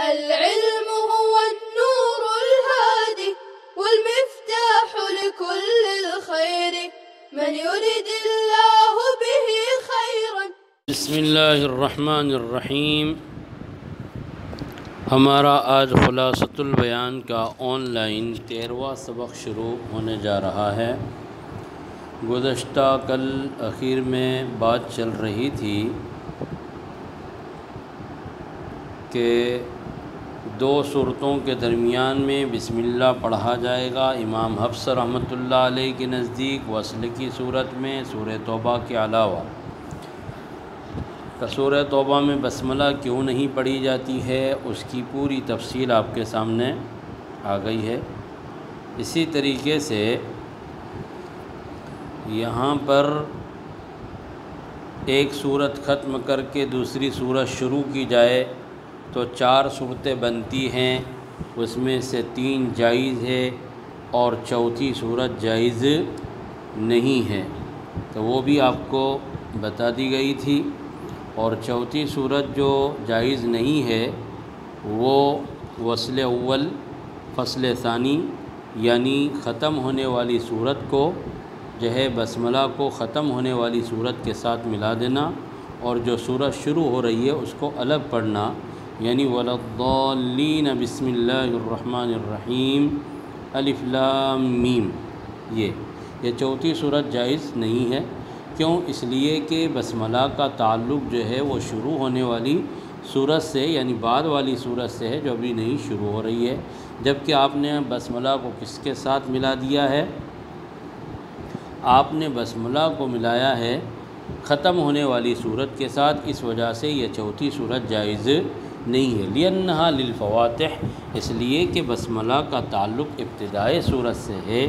العلم هو النور الهادي والمفتاح لكل الخير من يريد الله به خيرا. بسم اللہ الرحمن الرحیم. ہمارا آج خلاصۃ البیان کا آن لائن 13واں سبق شروع ہونے جا رہا ہے. گزشتہ کل اخیر میں بات چل رہی تھی کہ دو صورتوں کے درمیان میں بسم اللہ پڑھا جائے گا. امام حفص رحمۃ اللہ علیہ کے نزدیک وصل کی صورت میں سورہ توبہ کے علاوہ سورہ توبہ میں بسملہ کیوں نہیں پڑھی جاتی ہے، اس کی پوری تفصیل آپ کے سامنے آ گئی ہے. اسی طریقے سے یہاں پر ایک صورت ختم کر کے دوسری صورت شروع کی جائے تو 4 صورتیں بنتی ہیں، اس میں سے 3 جائز ہے اور چوتھی صورت جائز نہیں ہے، تو وہ بھی آپ کو بتا دی گئی تھی. اور چوتھی صورت جو جائز نہیں ہے وہ وصل اول فصل ثانی، یعنی ختم ہونے والی صورت کو جو ہے بسملہ کو ختم ہونے والی صورت کے ساتھ ملا دینا، اور جو صورت شروع ہو رہی ہے اس کو الگ پڑھنا، یعنی وَلَضَّالِّينَ بسم اللہ الرحمن الرحیم الف لام میم. یہ چوتھی صورت جائز نہیں ہے. کیوں؟ اس لیے کہ بسملہ کا تعلق جو ہے وہ شروع ہونے والی صورت سے، یعنی بعد والی صورت سے ہے جو ابھی نہیں شروع ہو رہی ہے. جبکہ آپ نے بسملہ کو کس کے ساتھ ملا دیا ہے؟ آپ نے بسملہ کو ملایا ہے ختم ہونے والی صورت کے ساتھ، اس وجہ سے یہ چوتھی صورت جائز نہیں ہے. لِأَنَّهَا لِلْفَوَاتِحِ، اس لیے کہ بسملہ کا تعلق ابتدائی صورت سے ہے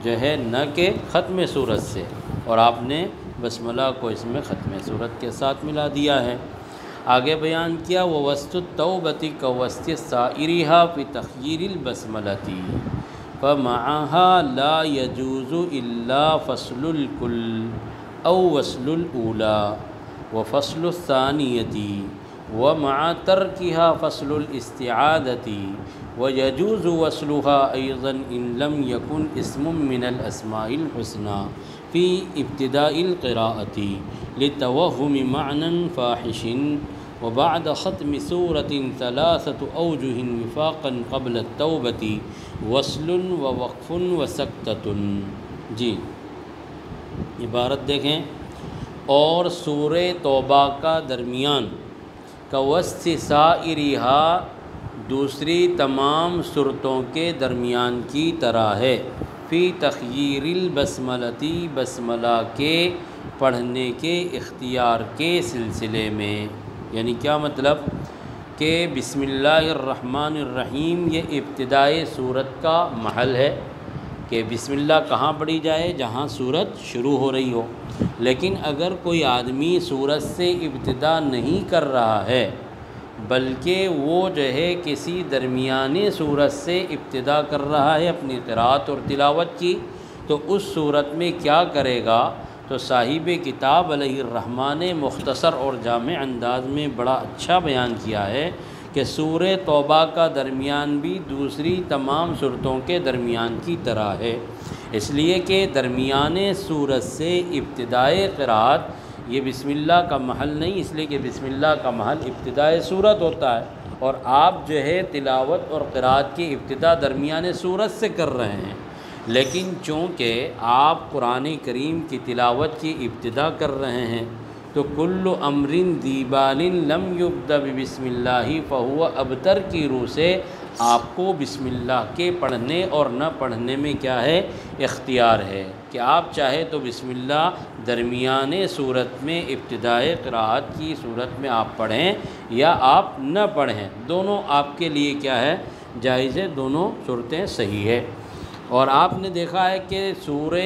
جو ہے، نہ کہ ختم صورت سے، اور آپ نے بسملہ کو اس میں ختم صورت کے ساتھ ملا دیا ہے. آگے بیان کیا وَوَسْطُ التَّوْبَةِ كَوَسْطِ سَائِرِهَا فِي تَخْيِيرِ الْبَسْمَلَةِ فَمَعَهَا لَا يَجُوزُ إِلَّا فَصْلُ الْكُلِّ أَوْ وَصْلُ الْأُولَى وَفَصْلُ الثَّانِيَةِ وَمَعَ تَرْكِهَا فَصْلُ الْإِسْتِعَاذَةِ وَيَجُوزُ وَصْلُهَا أَيْضًا إِنْ لَمْ يَكُنْ اسْمٌ مِّنَ الْأَسْمَاءِ الْحُسْنَى فِي ابْتِدَاءِ الْقِرَاءَةِ لِتَوَهُّمِ مَعْنًى فَاحِشٍ وَبَعْدَ خَتْمِ سُورَةٍ 3 أَوْجُهٍ وِفَاقًا قَبْلَ التَّوْبَةِ وَصْلٌ وَوَقْفٌ وَسَكْتَةٌ. جی عبارت دیکھیں. اور سورہ توبہ کا درمیان کوسط سائرہا دوسری تمام صورتوں کے درمیان کی طرح ہے. فی تخییر البسملتی، بسملہ کے پڑھنے کے اختیار کے سلسلے میں. یعنی کیا مطلب کہ بسم اللہ الرحمن الرحیم یہ ابتدائی صورت کا محل ہے کہ بسم اللہ کہاں پڑھی جائے؟ جہاں صورت شروع ہو رہی ہو. لیکن اگر کوئی آدمی صورت سے ابتدا نہیں کر رہا ہے بلکہ وہ جو ہے کسی درمیانی صورت سے ابتدا کر رہا ہے اپنی قرأت اور تلاوت کی، تو اس صورت میں کیا کرے گا؟ تو صاحب کتاب علیہ الرحمٰن نے مختصر اور جامع انداز میں بڑا اچھا بیان کیا ہے کہ سورہ توبہ کا درمیان بھی دوسری تمام صورتوں کے درمیان کی طرح ہے. اس لیے کہ درمیان صورت سے ابتدائے قرأت یہ بسم اللہ کا محل نہیں، اس لیے کہ بسم اللہ کا محل ابتدائے صورت ہوتا ہے، اور آپ جو ہے تلاوت اور قرأت کی ابتدا درمیان صورت سے کر رہے ہیں. لیکن چونکہ آپ قرآن کریم کی تلاوت کی ابتدا کر رہے ہیں تو کل امر ذی بال لم یبدأ بسم اللہ فہو ابتر کی روح سے آپ کو بسم اللہ کے پڑھنے اور نہ پڑھنے میں کیا ہے؟ اختیار ہے کہ آپ چاہے تو بسم اللہ درمیان صورت میں ابتدائے قرأت کی صورت میں آپ پڑھیں یا آپ نہ پڑھیں، دونوں آپ کے لیے کیا ہے؟ جائز ہے، دونوں صورتیں صحیح ہے. اور آپ نے دیکھا ہے کہ سورہ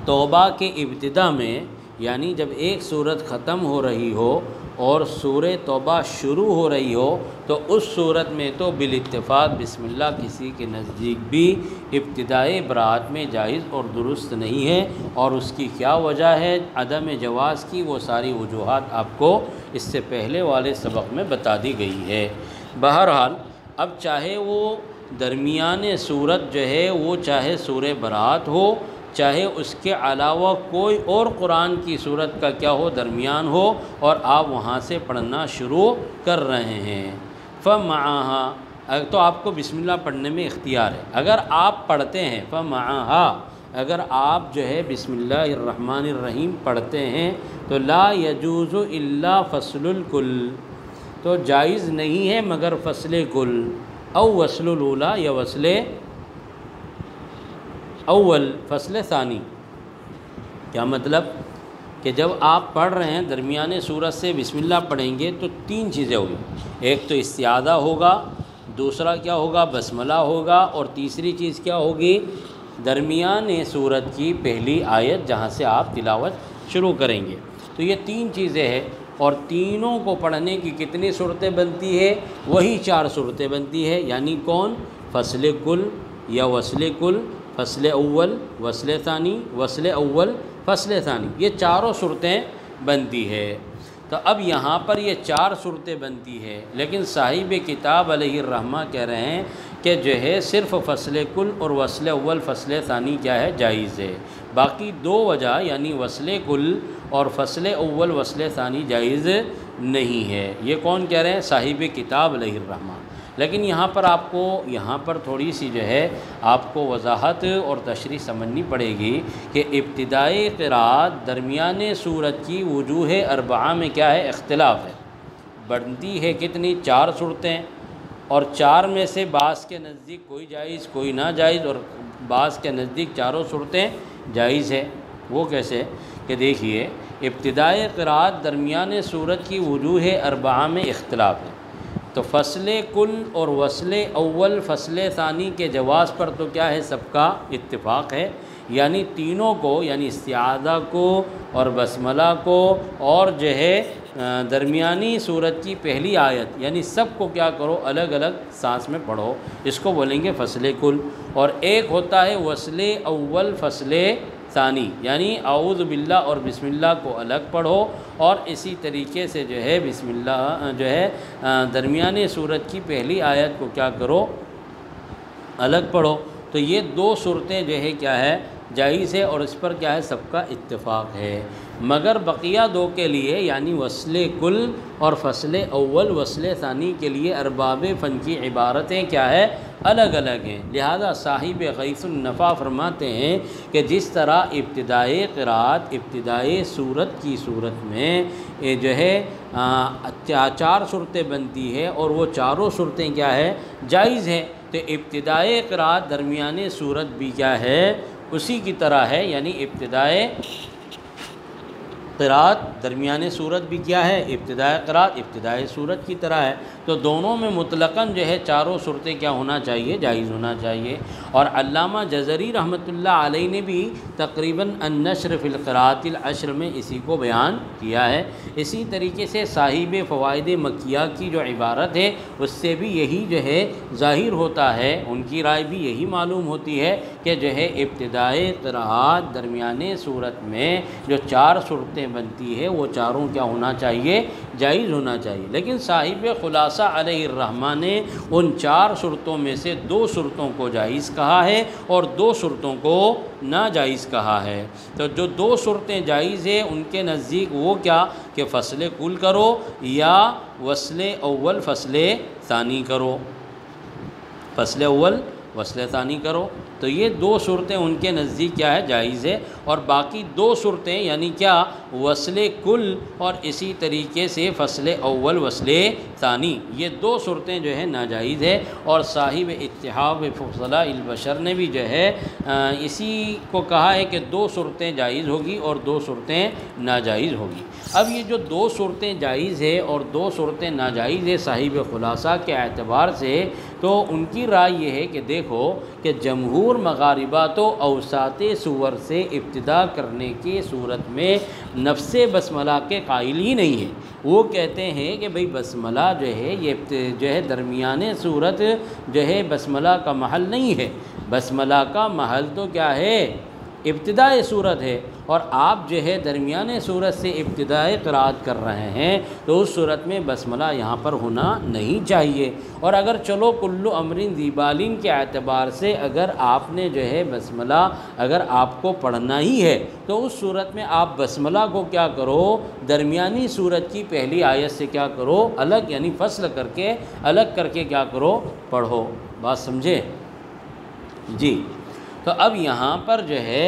توبہ کے ابتدا میں، یعنی جب ایک صورت ختم ہو رہی ہو اور سورہ توبہ شروع ہو رہی ہو تو اس صورت میں تو بالاتفاق بسم اللہ کسی کے نزدیک بھی ابتدائی برات میں جائز اور درست نہیں ہے، اور اس کی کیا وجہ ہے عدم جواز کی، وہ ساری وجوہات آپ کو اس سے پہلے والے سبق میں بتا دی گئی ہے۔ بہرحال اب چاہے وہ درمیان صورت جو ہے وہ چاہے سورہ برات ہو، چاہے اس کے علاوہ کوئی اور قرآن کی صورت کا کیا ہو درمیان ہو، اور آپ وہاں سے پڑھنا شروع کر رہے ہیں، فَمَعَهَا تو آپ کو بسم اللہ پڑھنے میں اختیار ہے۔ اگر آپ پڑھتے ہیں فَمَعَهَا اگر آپ جو ہے بسم اللہ الرحمن الرحیم پڑھتے ہیں تو لا يجوز الا فصل الکل، تو جائز نہیں ہے مگر فصل کل، او وصل الاولا یا وصل اول فصل ثانی۔ کیا مطلب کہ جب آپ پڑھ رہے ہیں درمیانے سورت سے بسم اللہ پڑھیں گے تو تین چیزیں ہوگی، ایک تو استعاذہ ہوگا، دوسرا کیا ہوگا بسملہ ہوگا، اور تیسری چیز کیا ہوگی درمیانے سورت کی پہلی آیت جہاں سے آپ تلاوت شروع کریں گے۔ تو یہ تین چیزیں ہیں، اور تینوں کو پڑھنے کی کتنی صورتیں بنتی ہے؟ وہی 4 صورتیں بنتی ہے، یعنی کون؟ فصل کل یا وصل کل، فصل اول وصل ثانی، وصل اول فصل ثانی، یہ چاروں صورتیں بنتی ہے۔ تو اب یہاں پر یہ 4 صورتیں بنتی ہے، لیکن صاحب کتاب علیہ الرحمہ کہہ رہے ہیں کہ جو ہے صرف فصل کل اور وصل اول فصل ثانی کیا ہے جائز ہے، باقی 2 وجہ یعنی وصل کل اور فصل اول وصل ثانی جائز نہیں ہے۔ یہ کون کہہ رہے ہیں؟ صاحب کتاب علیہ الرحمہ۔ لیکن یہاں پر آپ کو تھوڑی سی جو ہے آپ کو وضاحت اور تشریح سمجھنی پڑے گی کہ ابتدائی قرات درمیانے سورت کی وجوہ اربعہ میں کیا ہے اختلاف ہے، بنتی ہے کتنی 4 صورتیں، اور 4 میں سے بعض کے نزدیک کوئی جائز کوئی ناجائز، اور بعض کے نزدیک چاروں صورتیں جائز ہے۔ وہ کیسے کہ دیکھیے ابتدائی قرات درمیانے سورت کی وجوہ اربعہ میں اختلاف ہے، تو فصل کل اور وصل اول فصل ثانی کے جواز پر تو کیا ہے سب کا اتفاق ہے، یعنی تینوں کو، یعنی استعاذہ کو اور بسملہ کو اور جو ہے درمیانی سورت کی پہلی آیت، یعنی سب کو کیا کرو الگ الگ سانس میں پڑھو، اس کو بولیں گے فصل کل۔ اور ایک ہوتا ہے وصل اول فصل ثانی، یعنی اعوذ باللہ اور بسم اللہ کو الگ پڑھو، اور اسی طریقے سے جو ہے بسم اللہ جو ہے درمیانے سورت کی پہلی آیت کو کیا کرو الگ پڑھو۔ تو یہ 2 صورتیں جو ہے کیا ہے جائز ہے، اور اس پر کیا ہے سب کا اتفاق ہے، مگر بقیہ 2 کے لیے یعنی وصل کل اور فصل اول وصل ثانی کے لیے ارباب فن کی عبارتیں کیا ہے الگ الگ ہیں۔ لہذا صاحب غیث النفع فرماتے ہیں کہ جس طرح ابتدائی قرات ابتدائی سورت کی صورت میں جو ہے 4 صورتیں بنتی ہے، اور وہ چاروں صورتیں کیا ہے جائز ہیں، تو ابتدائی قرات درمیانے سورت بھی کیا ہے اسی کی طرح ہے، یعنی ابتدائی قرات درمیان صورت بھی کیا ہے ابتدائی قرات ابتدائی صورت کی طرح ہے، تو دونوں میں مطلقاً جو ہے چاروں صورتیں کیا ہونا چاہیے جائز ہونا چاہیے۔ اور علامہ جزری رحمۃ اللہ علیہ نے بھی تقریباً النشر فی القراءۃ العشر میں اسی کو بیان کیا ہے۔ اسی طریقے سے صاحب فوائد مکیہ کی جو عبارت ہے اس سے بھی یہی جو ہے ظاہر ہوتا ہے، ان کی رائے بھی یہی معلوم ہوتی ہے کہ جو ہے ابتدائی قراءت درمیانے صورت میں جو 4 صورتیں بنتی ہے وہ چاروں کیا ہونا چاہیے جائز ہونا چاہیے، لیکن صاحب خلاصہ علیہ الرحمہ نے ان 4 صورتوں میں سے 2 صورتوں کو جائز کہا ہے اور 2 صورتوں کو ناجائز کہا ہے۔ تو جو 2 صورتیں جائز ہیں ان کے نزدیک وہ کیا کہ فصل کل کرو یا وصل اول فصل ثانی کرو، فصل اول وصل ثانی کرو، تو یہ 2 صورتیں ان کے نزدیک کیا ہے جائز ہے، اور باقی 2 صورتیں یعنی کیا وصل کل اور اسی طریقے سے فصل اول وصل مستانی، یہ دو صورتیں جو ہے ناجائز ہے، اور صاحب اتحاف فضلاء البشر نے بھی جو ہے اسی کو کہا ہے کہ دو صورتیں جائز ہوگی اور دو صورتیں ناجائز ہوگی۔ اب یہ جو دو صورتیں جائز ہے اور دو صورتیں ناجائز ہے صاحب خلاصہ کے اعتبار سے، تو ان کی رائے یہ ہے کہ دیکھو کہ جمہور مغاربہ تو اوساط سور سے ابتدا کرنے کی صورت میں نفس بسملہ کے قائل ہی نہیں ہے۔ وہ کہتے ہیں کہ بھئی بسملہ جو ہے یہ درمیانے صورت جو ہے بسملہ کا محل نہیں ہے، بسملہ کا محل تو کیا ہے؟ ابتدائی صورت ہے، اور آپ جو ہے درمیانے صورت سے ابتدائی قرات کر رہے ہیں تو اس صورت میں بسملہ یہاں پر ہونا نہیں چاہیے۔ اور اگر چلو کل امر ذی بال کے اعتبار سے اگر آپ نے جو ہے بسملہ اگر آپ کو پڑھنا ہی ہے تو اس صورت میں آپ بسملہ کو کیا کرو؟ درمیانی صورت کی پہلی آیت سے کیا کرو؟ الگ، یعنی فصل کر کے الگ کر کے کیا کرو؟ پڑھو۔ بات سمجھے؟ جی، تو اب یہاں پر جو ہے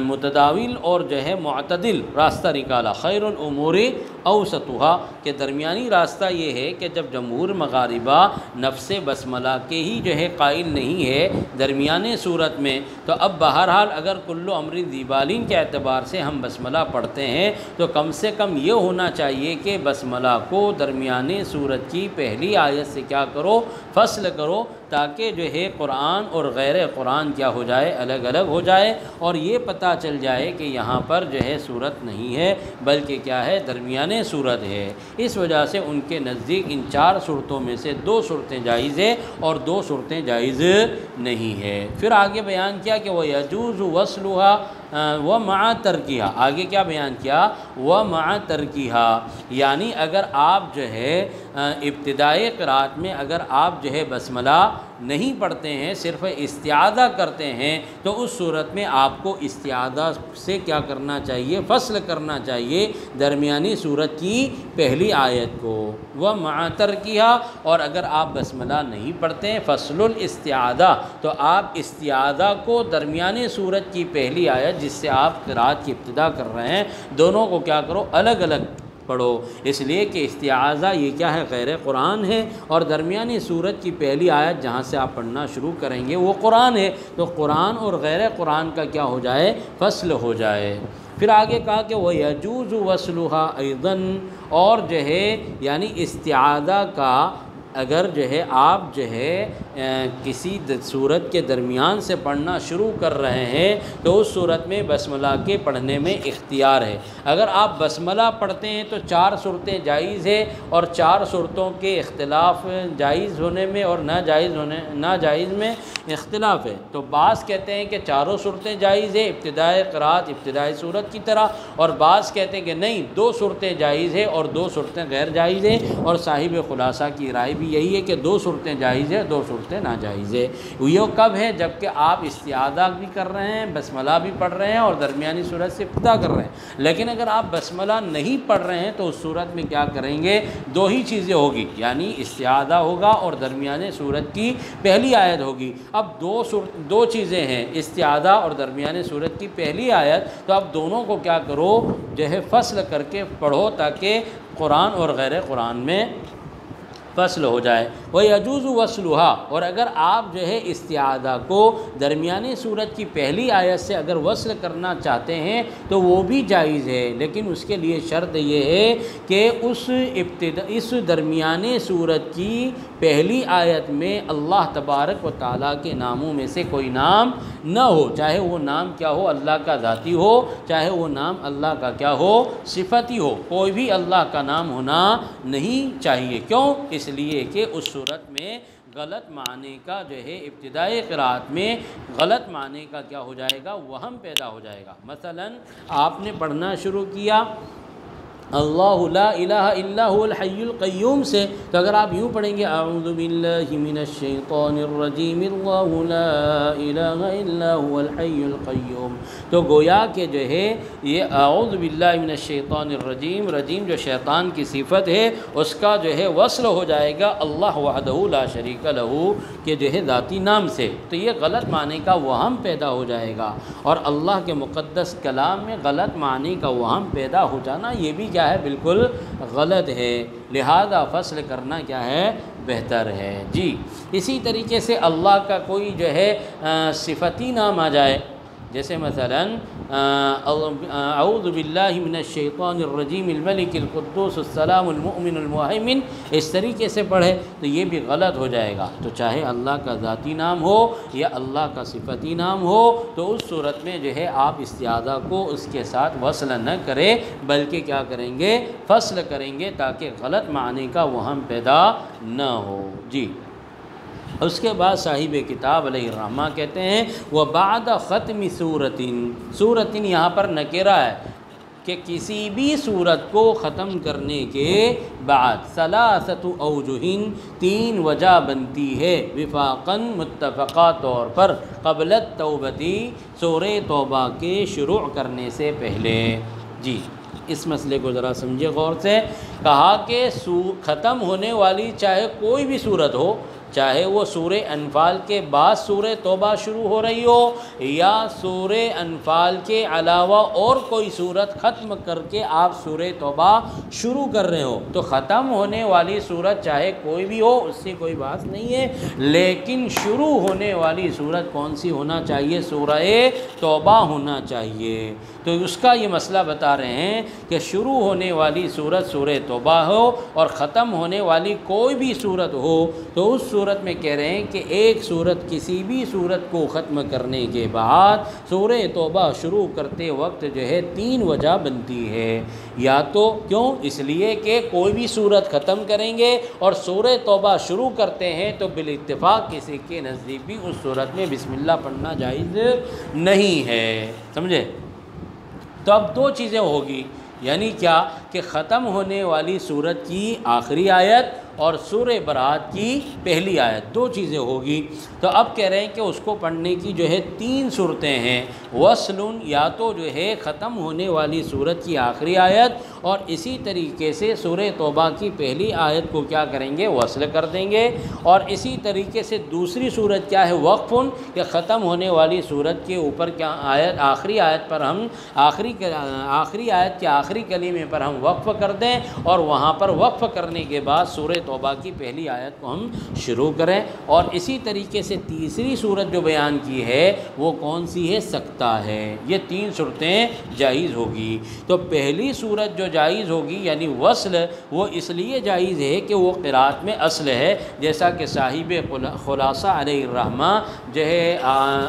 متداول اور جو ہے معتدل راستہ نکالا، خیر الامور اوسطھا، کہ درمیانی راستہ یہ ہے کہ جب جمہور مغاربہ نفس بسملہ کے ہی جو ہے قائل نہیں ہے درمیانے صورت میں، تو اب بہرحال اگر کل امر ذی بال کے اعتبار سے ہم بسملہ پڑھتے ہیں تو کم سے کم یہ ہونا چاہیے کہ بسملہ کو درمیانے صورت کی پہلی آیت سے کیا کرو؟ فصل کرو، تاکہ جو ہے قرآن اور غیر قرآن کیا ہو جائے؟ الگ الگ ہو جائے، اور یہ پتہ چل جائے کہ یہاں پر جو ہے صورت نہیں ہے بلکہ کیا ہے؟ درمیانے صورت ہے۔ اس وجہ سے ان کے نزدیک ان چار صورتوں میں سے دو صورتیں جائز ہے اور دو صورتیں جائز نہیں ہے۔ پھر آگے بیان کیا کہ وہ یجوز وصلھا ومع ترکھا، آگے کیا بیان کیا؟ ومع ترکھا، یعنی اگر آپ جو ہے ابتدائی قرات میں اگر آپ جو ہے بسملہ نہیں پڑھتے ہیں، صرف استعاذہ کرتے ہیں، تو اس صورت میں آپ کو استعاذہ سے کیا کرنا چاہیے؟ فصل کرنا چاہیے درمیانی صورت کی پہلی آیت کو، ومع ترکھا، اور اگر آپ بسملہ نہیں پڑھتے ہیں فصل الاستعاذہ، تو آپ استعاذہ کو درمیانی صورت کی پہلی آیت جس سے آپ قرات کی ابتدا کر رہے ہیں دونوں کو کیا کرو؟ الگ الگ پڑھو، اس لیے کہ استعاذہ یہ کیا ہے؟ غیر قرآن ہے، اور درمیانی صورت کی پہلی آیت جہاں سے آپ پڑھنا شروع کریں گے وہ قرآن ہے، تو قرآن اور غیر قرآن کا کیا ہو جائے؟ فصل ہو جائے۔ پھر آگے کہا کہ وہ یجوز وصلھا ایضاً، اور جو ہے یعنی استعاذہ کا اگر جو ہے آپ جو ہے کسی صورت کے درمیان سے پڑھنا شروع کر رہے ہیں تو اس صورت میں بسملہ کے پڑھنے میں اختیار ہے۔ اگر آپ بسملہ پڑھتے ہیں تو چار صورتیں جائز ہے، اور چار صورتوں کے اختلاف جائز ہونے میں اور ناجائز میں اختلاف ہے۔ تو بعض کہتے ہیں کہ چاروں صورتیں جائز ہے ابتدائی قرات ابتدائی صورت کی طرح، اور بعض کہتے ہیں کہ نہیں، دو صورتیں جائز ہے اور دو صورتیں غیر جائز ہے، اور صاحب خلاصہ کی رائے بھی یہی ہے کہ دو صورتیں جائز ہے دو صورتیں ناجائز ہے۔ یہ کب ہے؟ جب کہ آپ استعاذہ بھی کر رہے ہیں، بسملہ بھی پڑھ رہے ہیں اور درمیانی صورت سے ابتدا کر رہے ہیں، لیکن اگر آپ بسملہ نہیں پڑھ رہے ہیں تو اس صورت میں کیا کریں گے؟ دو ہی چیزیں ہوگی، یعنی استعاذہ ہوگا اور درمیانی صورت کی پہلی آیت ہوگی۔ اب دو چیزیں ہیں، استعاذہ اور درمیانی صورت کی پہلی آیت، تو اب دونوں کو کیا کرو؟ جو ہے فصل کر کے پڑھو تاکہ قرآن اور غیر قرآن میں فصل ہو جائے۔ وَيَجُوزُ وَصْلُهَا، اور اگر آپ جو ہے استعاذہ کو درمیانی صورت کی پہلی آیت سے اگر وصل کرنا چاہتے ہیں تو وہ بھی جائز ہے، لیکن اس کے لیے شرط یہ ہے کہ اس درمیانی صورت کی پہلی آیت میں اللہ تبارک و تعالیٰ کے ناموں میں سے کوئی نام نہ ہو، چاہے وہ نام کیا ہو؟ اللہ کا ذاتی ہو، چاہے وہ نام اللہ کا کیا ہو؟ صفتی ہو، کوئی بھی اللہ کا نام ہونا نہیں چاہیے۔ کیوں؟ اس لیے کہ اس صورت میں غلط معنی کا جو ہے ابتدائی قرات میں غلط معنی کا کیا ہو جائے گا؟ وہم پیدا ہو جائے گا۔ مثلا آپ نے پڑھنا شروع کیا اللہ لا الہ الا هو الحی القیوم سے، تو اگر آپ یوں پڑھیں گے اعوذ باللہ من الشیطان الرجیم اللہ لا الہ الا هو الحی القیوم، تو گویا کہ جو ہے یہ اعوذ باللہ من الشیطان الرجیم، رجیم جو شیطان کی صفت ہے اس کا جو ہے وصل ہو جائے گا اللہ وحدہ لا شریک لہ کے جو ہے ذاتی نام سے، تو یہ غلط معنی کا وہم پیدا ہو جائے گا، اور اللہ کے مقدس کلام میں غلط معنی کا وہم پیدا ہو جانا یہ بھی کیا کیا ہے بالکل غلط ہے، لہذا فصل کرنا کیا ہے بہتر ہے جی۔ اسی طریقے سے اللہ کا کوئی جو ہے صفتی نام آ جائے، جیسے مثلا اعوذ باللہ من الشیطان الرجیم الملک القدوس السلام المؤمن المہیمن، اس طریقے سے پڑھے تو یہ بھی غلط ہو جائے گا۔ تو چاہے اللہ کا ذاتی نام ہو یا اللہ کا صفتی نام ہو تو اس صورت میں جو ہے آپ استعاذہ کو اس کے ساتھ وصل نہ کریں، بلکہ کیا کریں گے فصل کریں گے، تاکہ غلط معنی کا وہم پیدا نہ ہو جی۔ اس کے بعد صاحب کتاب علیہ الرحمہ کہتے ہیں وَبَعْدَ ختم سورۃ یہاں پر نکرہ ہے کہ کسی بھی صورت کو ختم کرنے کے بعد ثلاثۃ اوجہ، تین وجہ بنتی ہے، وفاقاً متفقہ طور پر، قبل التوبۃ سورہ توبہ کے شروع کرنے سے پہلے جی۔ اس مسئلے کو ذرا سمجھے غور سے، کہا کہ ختم ہونے والی چاہے کوئی بھی صورت ہو، چاہے وہ سورہ انفال کے بعد سورہ توبہ شروع ہو رہی ہو یا سورہ انفال کے علاوہ اور کوئی صورت ختم کر کے آپ سورہ توبہ شروع کر رہے ہو، تو ختم ہونے والی صورت چاہے کوئی بھی ہو اس سے کوئی بات نہیں ہے، لیکن شروع ہونے والی صورت کون سی ہونا چاہیے؟ سورہ توبہ ہونا چاہیے۔ تو اس کا یہ مسئلہ بتا رہے ہیں کہ شروع ہونے والی صورت سورہ توبہ ہو اور ختم ہونے والی کوئی بھی صورت ہو، تو اس صورت میں کہہ رہے ہیں کہ ایک صورت کسی بھی صورت کو ختم کرنے کے بعد سورہ توبہ شروع کرتے وقت جو ہے تین وجہ بنتی ہے، یا تو کیوں؟ اس لیے کہ کوئی بھی صورت ختم کریں گے اور سورہ توبہ شروع کرتے ہیں تو بالاتفاق کسی کے نزدیک بھی اس صورت میں بسم اللہ پڑھنا جائز نہیں ہے، سمجھے؟ تو اب دو چیزیں ہوگی، یعنی کیا کہ ختم ہونے والی صورت کی آخری آیت اور سورہ برات کی پہلی آیت، دو چیزیں ہوگی۔ تو اب کہہ رہے ہیں کہ اس کو پڑھنے کی جو ہے تین صورتیں ہیں، وصل یا تو جو ہے ختم ہونے والی صورت کی آخری آیت، اور اسی طریقے سے سورہ توبہ کی پہلی آیت کو کیا کریں گے وصل کر دیں گے، اور اسی طریقے سے دوسری صورت کیا ہے وقف، کہ ختم ہونے والی صورت کے اوپر کیا آیت آخری آیت پر ہم آخری آیت کے آخری کلمے پر ہم وقف کر دیں، اور وہاں پر وقف کرنے کے بعد سورہ توبہ کی پہلی آیت کو ہم شروع کریں۔ اور اسی طریقے سے تیسری صورت جو بیان کی ہے وہ کون سی ہے؟ سکتہ ہے۔ یہ تین صورتیں جائز ہوگی۔ تو پہلی صورت جو جائز ہوگی یعنی وصل، وہ اس لیے جائز ہے کہ وہ قرات میں اصل ہے، جیسا کہ صاحب خلاصہ علیہ الرحمہ جو ہے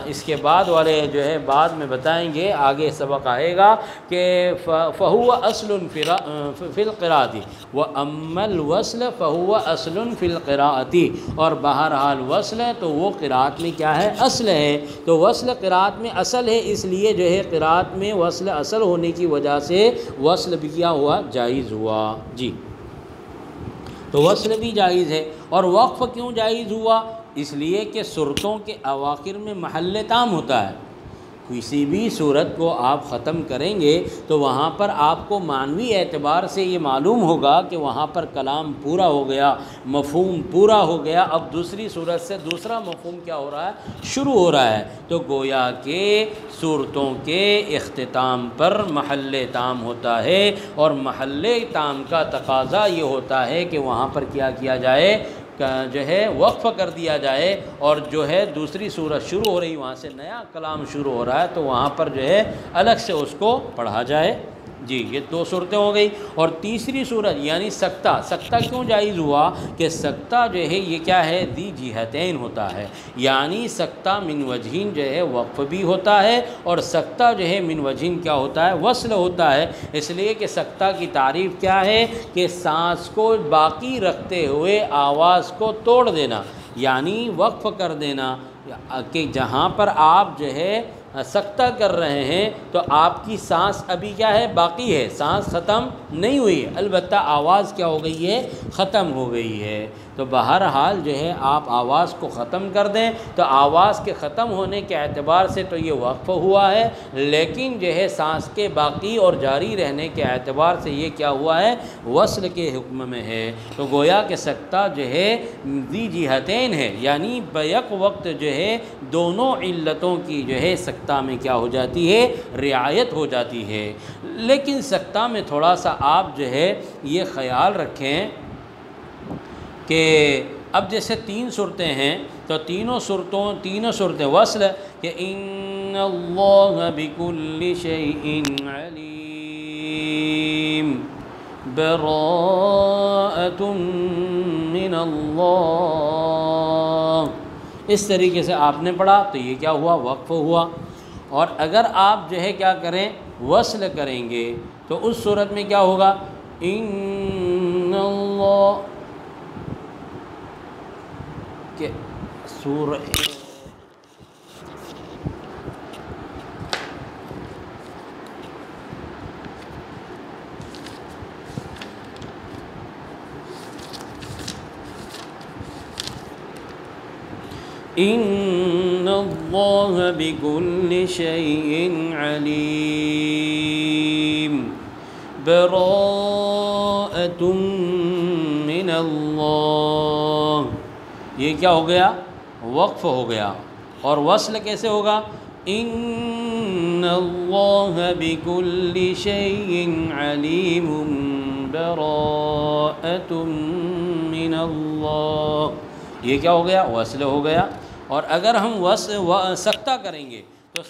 اس کے بعد والے جو ہے بعد میں بتائیں گے، آگے سبق آئے گا کہ فہو اصل فی القراءۃ واما الوصل فہو اصل فی القراءۃ، اور بہرحال وصل ہے تو وہ قراءت میں کیا ہے؟ اصل ہے۔ تو وصل قراءت میں اصل ہے، اس لیے جو ہے قراءت میں وصل اصل ہونے کی وجہ سے وصل بھی کیا ہوا؟ جائز ہوا جی۔ تو وصل بھی جائز ہے۔ اور وقف کیوں جائز ہوا؟ اس لیے کہ صورتوں کے اواخر میں محل تام ہوتا ہے، کسی بھی صورت کو آپ ختم کریں گے تو وہاں پر آپ کو معنوی اعتبار سے یہ معلوم ہوگا کہ وہاں پر کلام پورا ہو گیا، مفہوم پورا ہو گیا، اب دوسری صورت سے دوسرا مفہوم کیا ہو رہا ہے؟ شروع ہو رہا ہے۔ تو گویا کہ صورتوں کے اختتام پر محل تام ہوتا ہے، اور محل تام کا تقاضا یہ ہوتا ہے کہ وہاں پر کیا کیا جائے؟ جو ہے وقف کر دیا جائے، اور جو ہے دوسری صورت شروع ہو رہی وہاں سے نیا کلام شروع ہو رہا ہے تو وہاں پر جو ہے الگ سے اس کو پڑھا جائے جی۔ یہ دو صورتیں ہو گئی۔ اور تیسری صورت یعنی سکتہ، سکتہ کیوں جائز ہوا؟ کہ سکتہ جو ہے یہ کیا ہے؟ ذی جہتین ہوتا ہے، یعنی سکتہ من وجہین جو ہے وقف بھی ہوتا ہے، اور سکتہ جو ہے من وجہین کیا ہوتا ہے؟ وصل ہوتا ہے۔ اس لیے کہ سکتہ کی تعریف کیا ہے؟ کہ سانس کو باقی رکھتے ہوئے آواز کو توڑ دینا، یعنی وقف کر دینا، کہ جہاں پر آپ جو ہے سکتہ کر رہے ہیں تو آپ کی سانس ابھی کیا ہے؟ باقی ہے، سانس ختم نہیں ہوئی، البتہ آواز کیا ہو گئی ہے؟ ختم ہو گئی ہے۔ تو بہرحال جو ہے آپ آواز کو ختم کر دیں تو آواز کے ختم ہونے کے اعتبار سے تو یہ وقف ہوا ہے، لیکن جو ہے سانس کے باقی اور جاری رہنے کے اعتبار سے یہ کیا ہوا ہے؟ وصل کے حکم میں ہے۔ تو گویا کہ سکتہ جو ہے ذی جہتین ہے، یعنی بیک وقت جو ہے دونوں علتوں کی جو ہے سکتہ میں کیا ہو جاتی ہے؟ رعایت ہو جاتی ہے۔ لیکن سکتہ میں تھوڑا سا آپ جو ہے یہ خیال رکھیں کہ اب جیسے 3 صورتیں ہیں تو تینوں صورتیں وصل کہ ان اللہ بکل شیء علیم براءۃ من اللہ، اس طریقے سے آپ نے پڑھا تو یہ کیا ہوا؟ وقف ہوا۔ اور اگر آپ جو ہے کیا کریں؟ وصل کریں گے تو اس صورت میں کیا ہوگا؟ ان اللہ کہ سورہ ان اللہ بکل شیء علیم براءۃ من اللہ، یہ کیا ہو گیا؟ وقف ہو گیا۔ اور وصل کیسے ہوگا؟ ان اللہ بکل شیء علیم براءۃ من اللہ، یہ کیا ہو گیا؟ وصل ہو گیا۔ اور اگر ہم سکتہ کریں گے تو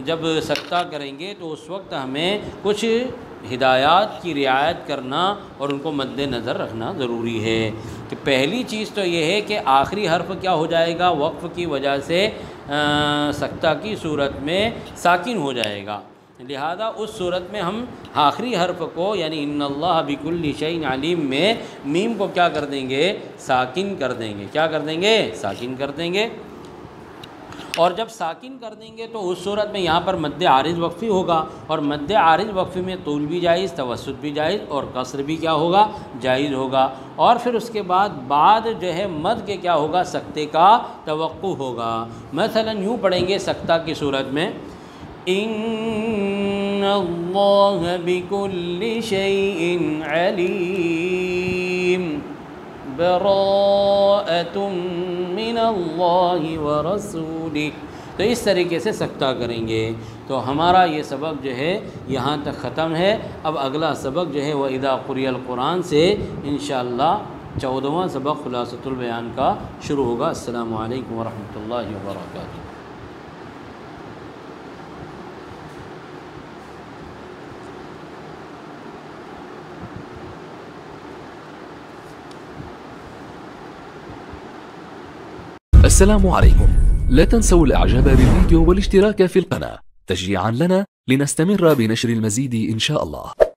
جب سکتہ کریں گے تو اس وقت ہمیں کچھ ہدایات کی رعایت کرنا اور ان کو مد نظر رکھنا ضروری ہے۔ کہ پہلی چیز تو یہ ہے کہ آخری حرف کیا ہو جائے گا؟ وقف کی وجہ سے سکتہ کی صورت میں ساکن ہو جائے گا، لہذا اس صورت میں ہم آخری حرف کو یعنی ان اللہ بکل شیء علیم میں میم کو کیا کر دیں گے؟ ساکن کر دیں گے۔ کیا کر دیں گے؟ ساکن کر دیں گے۔ اور جب ساکن کر دیں گے تو اس صورت میں یہاں پر مد عارض وقفی ہوگا، اور مد عارض وقفی میں طول بھی جائز، توسط بھی جائز اور قصر بھی کیا ہوگا؟ جائز ہوگا۔ اور پھر اس کے بعد جو ہے مد کے کیا ہوگا؟ سکتے کا توقع ہوگا۔ مثلا یوں پڑھیں گے سکتہ کی صورت میں ان اللہ بکل شیء علیم براءۃ من اللہ ورسولہ، تو اس طریقے سے سکتہ کریں گے۔ تو ہمارا یہ سبق جو ہے یہاں تک ختم ہے۔ اب اگلا سبق جو ہے وَإِذَا قُرِئَ الْقُرْآنِ سے انشاءاللہ 14واں سبق خلاصۃ البیان کا شروع ہوگا۔ السلام علیکم ورحمۃ اللہ وبرکاتہ۔ السلام عليكم، لا تنسوا الاعجاب بالفيديو والاشتراك في القناة تشجيعا لنا لنستمر بنشر المزيد إن شاء الله.